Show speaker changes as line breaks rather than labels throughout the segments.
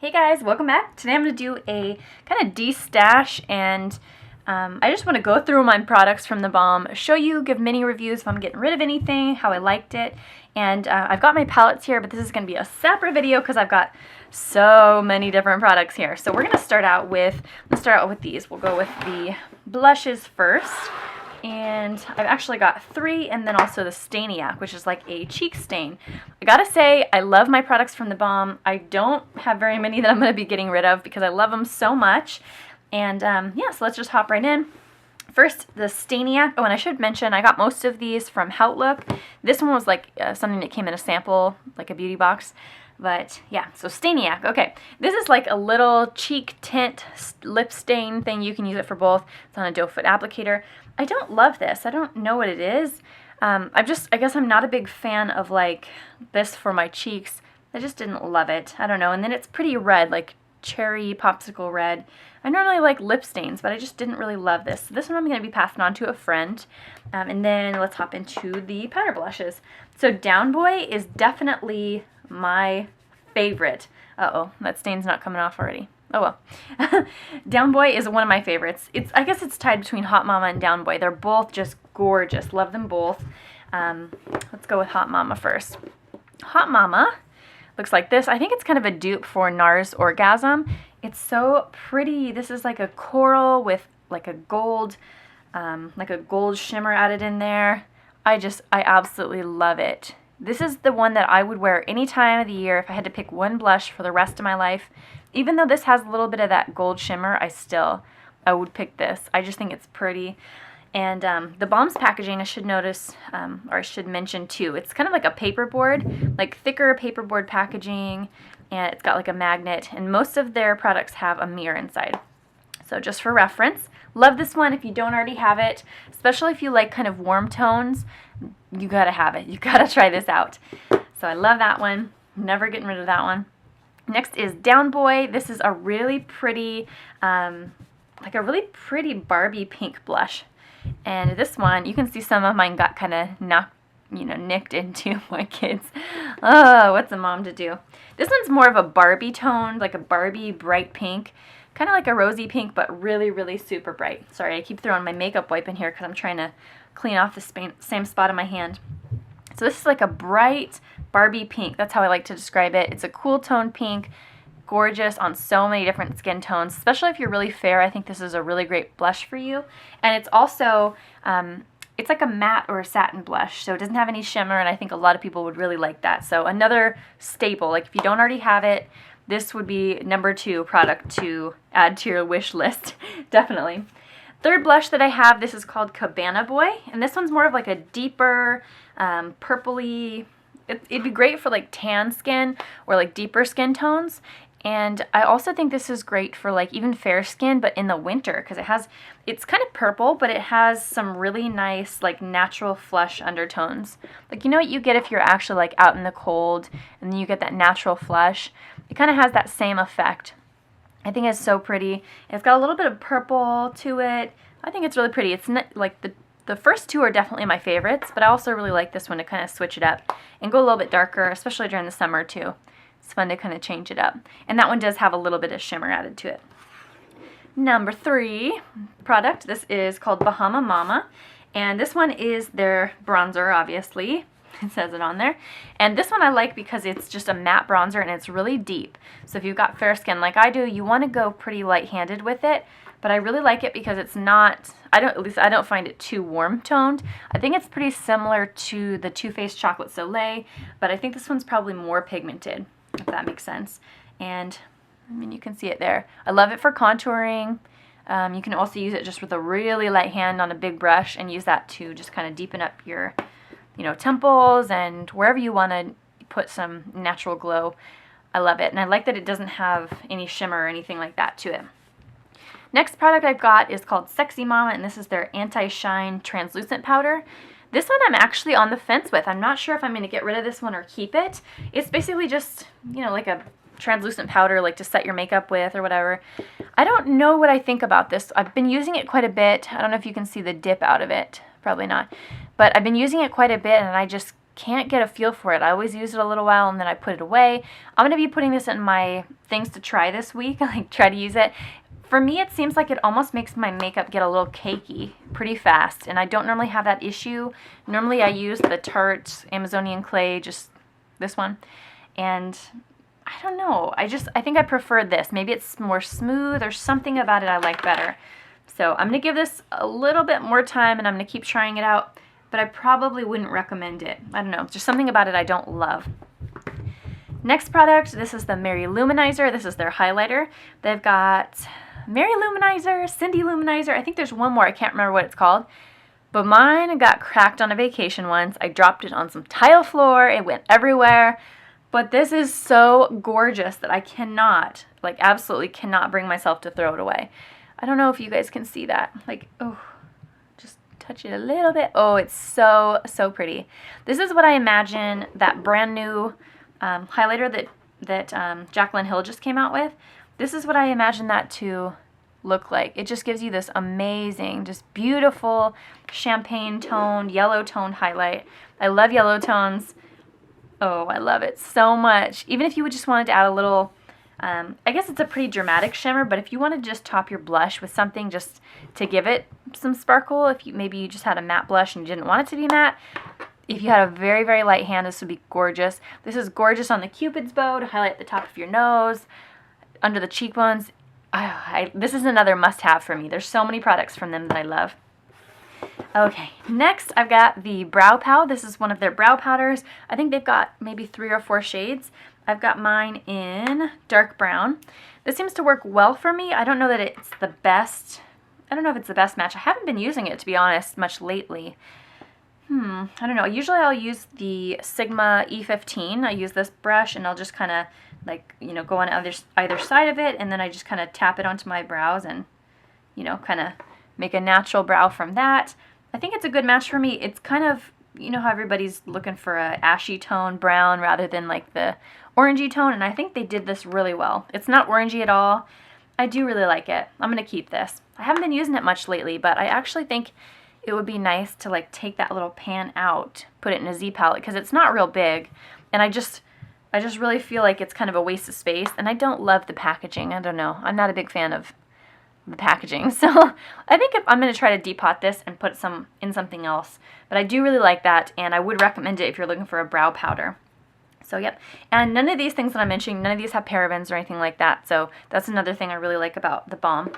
Hey guys, welcome back. Today I'm going to do a kind of DeStash and I just want to go through my products from the Balm, show you, give mini reviews if I'm getting rid of anything, how I liked it, and I've got my palettes here, but this is going to be a separate video because I've got so many different products here. So we're going to start out with, these. We'll go with the blushes first. And I've actually got 3, and then also the Stainiac, which is like a cheek stain. I gotta say, I love my products from the Balm. I don't have very many that I'm going to be getting rid of because I love them so much. And yeah, so let's just hop right in. First, the Stainiac. Oh, and I should mention, I got most of these from Outlook. This one was like something that came in a sample, like a beauty box. But yeah, so Stainiac. Okay, this is like a little cheek tint lip stain thing. You can use it for both. It's on a doe foot applicator. I don't love this. I don't know what it is. I guess I'm not a big fan of like this for my cheeks. I just didn't love it. I don't know. And then it's pretty red, like cherry popsicle red. I normally like lip stains, but I just didn't really love this. So this one I'm going to be passing on to a friend. And then let's hop into the powder blushes. So Down Boy is definitely my favorite. Uh-oh, that stain's not coming off already. Oh well. Down Boy is one of my favorites. I guess it's tied between Hot Mama and Down Boy. They're both just gorgeous. Love them both. Let's go with Hot Mama first. Hot Mama looks like this. I think it's kind of a dupe for NARS Orgasm. It's so pretty. This is like a coral with like a gold shimmer added in there. I absolutely love it. This is the one that I would wear any time of the year if I had to pick one blush for the rest of my life. Even though this has a little bit of that gold shimmer, I would pick this. I just think it's pretty. And the Balm's packaging, I should mention too, it's kind of like a paperboard, like thicker paperboard packaging, and it's got like a magnet, and most of their products have a mirror inside. So just for reference, love this one if you don't already have it, especially if you like kind of warm tones. You gotta have it. You gotta try this out. So I love that one. Never getting rid of that one. Next is Down Boy. This is a really pretty, like a really pretty Barbie pink blush. And this one, you can see some of mine got kind of nicked into my kids. Oh, what's a mom to do? This one's more of a Barbie tone, like a Barbie bright pink. Kind of like a rosy pink, but really, really super bright. Sorry, I keep throwing my makeup wipe in here because I'm trying to clean off the same spot on my hand. So this is like a bright Barbie pink. That's how I like to describe it. It's a cool tone pink, gorgeous on so many different skin tones, especially if you're really fair. I think this is a really great blush for you. And it's also, it's like a matte or a satin blush, so it doesn't have any shimmer, and I think a lot of people would really like that. So another staple, like if you don't already have it, this would be number 2 product to add to your wish list, definitely. Third blush that I have, this is called Cabana Boy, and this one's more of like a deeper purpley, it'd be great for like tan skin or like deeper skin tones. And I also think this is great for like even fair skin, but in the winter, because it's kind of purple, but it has some really nice like natural flush undertones. Like, you know what you get if you're actually like out in the cold and then you get that natural flush? It kind of has that same effect. I think it's so pretty. It's got a little bit of purple to it. I think it's really pretty. It's not like the first 2 are definitely my favorites, but I also really like this one to kind of switch it up and go a little bit darker, especially during the summer too. It's fun to kind of change it up. And that one does have a little bit of shimmer added to it. Number 3 product, this is called Bahama Mama. And this one is their bronzer, obviously. It says it on there. And this one I like because it's just a matte bronzer and it's really deep. So if you've got fair skin like I do, you want to go pretty light-handed with it. But I really like it because it's not, at least I don't find it too warm toned. I think it's pretty similar to the Too Faced Chocolate Soleil, but I think this one's probably more pigmented, if that makes sense. And I mean, you can see it there. I love it for contouring. You can also use it just with a really light hand on a big brush and use that to just kind of deepen up your, temples and wherever you want to put some natural glow. I love it. And I like that it doesn't have any shimmer or anything like that to it. Next product I've got is called Sexy Mama, and this is their Anti-Shine Translucent Powder. This one I'm actually on the fence with. I'm not sure if I'm going to get rid of this one or keep it. It's basically just, like a translucent powder like to set your makeup with or whatever. I don't know what I think about this. I've been using it quite a bit. I don't know if you can see the dip out of it. Probably not. But I've been using it quite a bit and I just can't get a feel for it. I always use it a little while and then I put it away. I'm going to be putting this in my things to try this week. Like try to use it. For me, it seems like it almost makes my makeup get a little cakey pretty fast, and I don't normally have that issue. Normally I use the Tarte Amazonian Clay, just this one, and I don't know. I think I prefer this. Maybe it's more smooth or something about it I like better. So I'm going to give this a little bit more time, and I'm going to keep trying it out, but I probably wouldn't recommend it. I don't know. Just something about it I don't love. Next product, this is the Mary Luminizer. This is their highlighter. They've got Mary Luminizer, Cindy Luminizer. I think there's one more. I can't remember what it's called. But mine got cracked on a vacation once. I dropped it on some tile floor. It went everywhere. But this is so gorgeous that I cannot, like absolutely cannot bring myself to throw it away. I don't know if you guys can see that. Like, oh, just touch it a little bit. Oh, it's so, so pretty. This is what I imagine that brand new highlighter that Jaclyn Hill just came out with. This is what I imagine that to look like. It just gives you this amazing, just beautiful champagne toned, yellow toned highlight. I love yellow tones. Oh, I love it so much. Even if you would just wanted to add a little, I guess it's a pretty dramatic shimmer, but if you want to just top your blush with something just to give it some sparkle, if you maybe you just had a matte blush and you didn't want it to be matte, if you had a very, very light hand, this would be gorgeous. This is gorgeous on the Cupid's bow to highlight the top of your nose, under the cheekbones. This is another must-have for me. There's so many products from them that I love. Okay, next I've got the Brow Pow. This is one of their brow powders. I think they've got maybe 3 or 4 shades. I've got mine in dark brown. This seems to work well for me. I don't know that it's the best. I don't know if it's the best match. I haven't been using it, to be honest, much lately. I don't know. Usually I'll use the Sigma E15. I use this brush and I'll just kind of like, you know, go on either side of it, and then I just kind of tap it onto my brows and, you know, kind of make a natural brow from that. I think it's a good match for me. It's kind of, you know how everybody's looking for a ashy tone brown rather than like the orangey tone, and I think they did this really well. It's not orangey at all. I do really like it. I'm going to keep this. I haven't been using it much lately, but I actually think it would be nice to like take that little pan out, put it in a Z palette, because it's not real big, and I just really feel like it's kind of a waste of space, and I don't love the packaging. I don't know. I'm not a big fan of the packaging, so I think I'm going to try to depot this and put some in something else. But I do really like that, and I would recommend it if you're looking for a brow powder. So yep, and none of these things that I'm mentioning, none of these have parabens or anything like that, so that's another thing I really like about the Balm.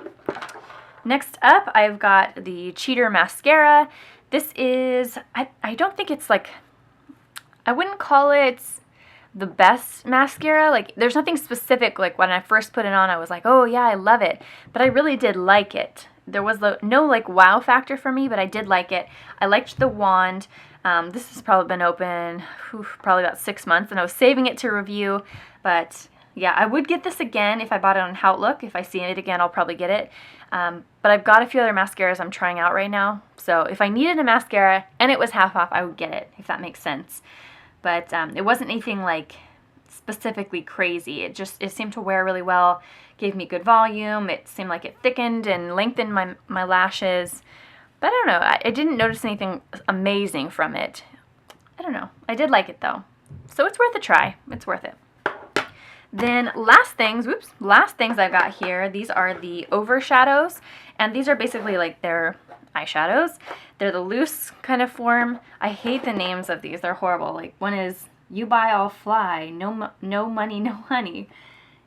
Next up, I've got the Cheater Mascara. This is, I don't think it's like, I wouldn't call it the best mascara. Like, there's nothing specific. Like, when I first put it on, I was like, oh yeah, I love it. But I really did like it. There was no like wow factor for me, but I did like it. I liked the wand. This has probably been open probably about 6 months, and I was saving it to review. But yeah, I would get this again if I bought it on Outlook. If I see it again, I'll probably get it. But I've got a few other mascaras I'm trying out right now. So if I needed a mascara and it was half off, I would get it, if that makes sense. But it wasn't anything like specifically crazy. It seemed to wear really well, gave me good volume. It seemed like it thickened and lengthened my lashes. But I don't know, I didn't notice anything amazing from it. I don't know. I did like it though. So it's worth a try. It's worth it. Then last things I've got here, these are the overshadows, and these are basically like their eyeshadows. They're the loose kind of form. I hate the names of these. They're horrible. Like, one is You Buy I'll Fly, no money, no honey.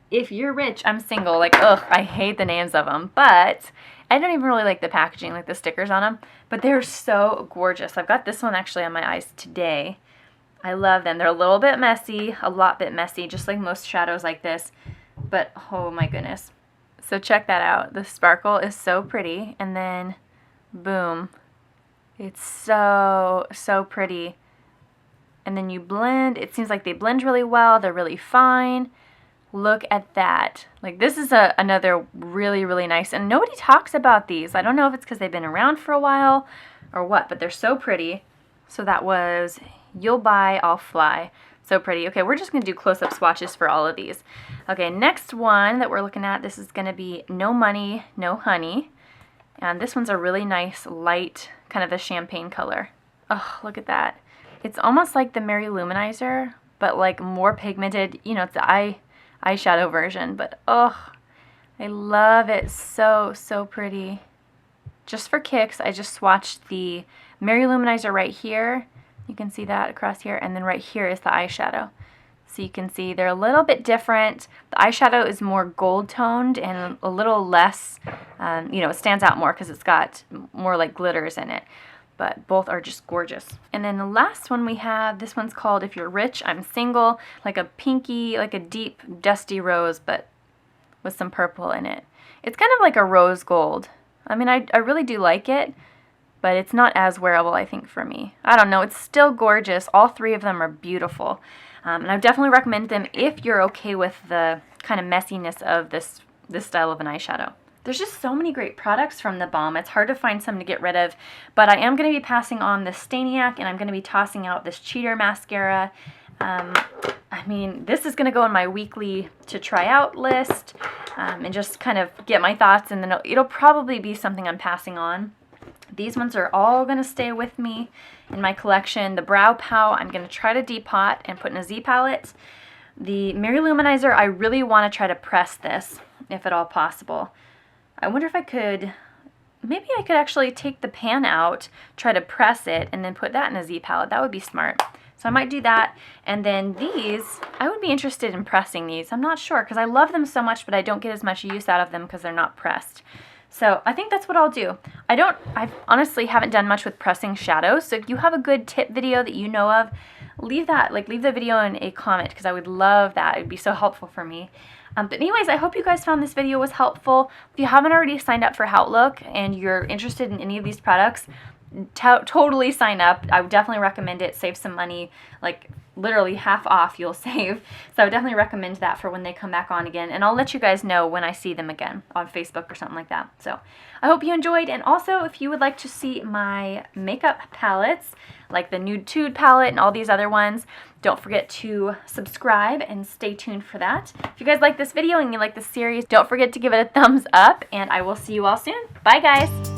If you're rich, I'm single. Like, ugh, I hate the names of them. But I don't even really like the packaging, like the stickers on them. But they're so gorgeous. I've got this one actually on my eyes today. I love them. They're a little bit messy, a lot bit messy, just like most shadows like this. But, oh my goodness. So check that out. The sparkle is so pretty. And then, boom. It's so, so pretty. And then you blend. It seems like they blend really well. They're really fine. Look at that. Like, this is another really, really nice. And nobody talks about these. I don't know if it's because they've been around for a while or what, but they're so pretty. So that was You'll Buy I'll Fly. So pretty. Okay, we're just going to do close-up swatches for all of these. Okay, next one that we're looking at, this is going to be No Money, No Honey. And this one's a really nice, light, kind of a champagne color. Oh, look at that. It's almost like the Mary Luminizer, but like more pigmented. You know, it's the eyeshadow version, but oh, I love it. So, so pretty. Just for kicks, I just swatched the Mary Luminizer right here. You can see that across here, and then right here is the eyeshadow. So you can see they're a little bit different. The eyeshadow is more gold toned and a little less, you know, it stands out more because it's got more like glitters in it. But both are just gorgeous. And then the last one we have, this one's called If You're Rich, I'm Single. Like a pinky, like a deep dusty rose, but with some purple in it. It's kind of like a rose gold. I mean, I really do like it, but it's not as wearable, I think, for me. I don't know. It's still gorgeous. All three of them are beautiful. And I definitely recommend them if you're okay with the kind of messiness of this style of an eyeshadow. There's just so many great products from the Balm. It's hard to find some to get rid of, but I am going to be passing on this Staniac, and I'm going to be tossing out this Cheater mascara. I mean, this is going to go on my weekly to try out list, and just kind of get my thoughts, and then it'll probably be something I'm passing on. These ones are all going to stay with me in my collection. The Brow Pow, I'm going to try to depot and put in a Z palette. The Mary Luminizer, I really want to try to press this, if at all possible. I wonder if I could, maybe I could actually take the pan out, try to press it, and then put that in a Z palette. That would be smart. So I might do that. And then these, I would be interested in pressing these. I'm not sure, because I love them so much, but I don't get as much use out of them because they're not pressed. So I think that's what I'll do. I honestly haven't done much with pressing shadows, so if you have a good tip video that you know of, leave the video in a comment, because I would love that. It would be so helpful for me. But anyways, I hope you guys found this video was helpful. If you haven't already signed up for Outlook and you're interested in any of these products, totally sign up. I would definitely recommend it. Save some money, like literally half off you'll save. So I would definitely recommend that for when they come back on again. And I'll let you guys know when I see them again on Facebook or something like that. So I hope you enjoyed. And also, if you would like to see my makeup palettes, like the Nude Tude palette and all these other ones, don't forget to subscribe and stay tuned for that. If you guys like this video and you like this series, don't forget to give it a thumbs up, and I will see you all soon. Bye, guys.